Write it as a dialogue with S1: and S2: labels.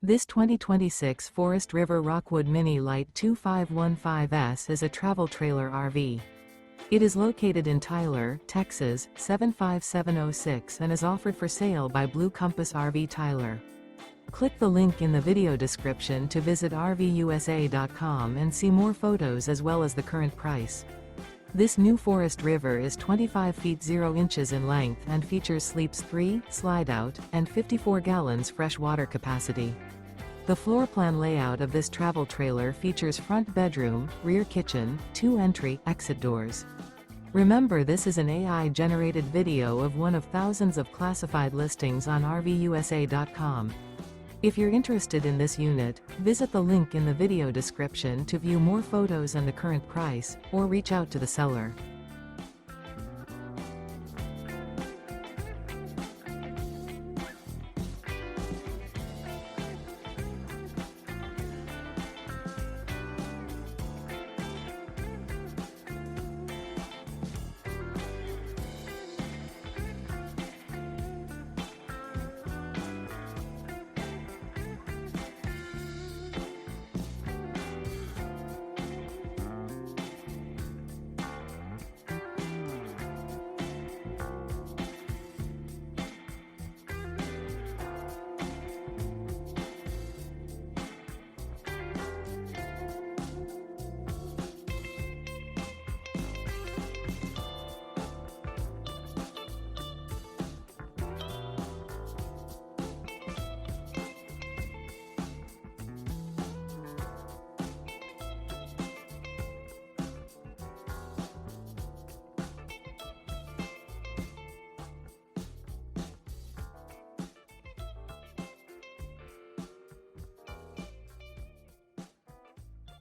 S1: This 2026 Forest River Rockwood Mini Lite 2515S is a travel trailer RV. It is located in Tyler, Texas, 75706 and is offered for sale by Blue Compass RV Tyler. Click the link in the video description to visit RVUSA.com and see more photos as well as the current price. This new Forest River is 25 feet 0 inches in length and features sleeps 3, Slideout, and 54 gallons fresh water capacity. The floor plan layout of this travel trailer features front bedroom, rear kitchen, 2 entry/exit doors. Remember, this is an AI-generated video of one of thousands of classified listings on RVUSA.com. If you're interested in this unit, visit the link in the video description to view more photos and the current price, or reach out to the seller.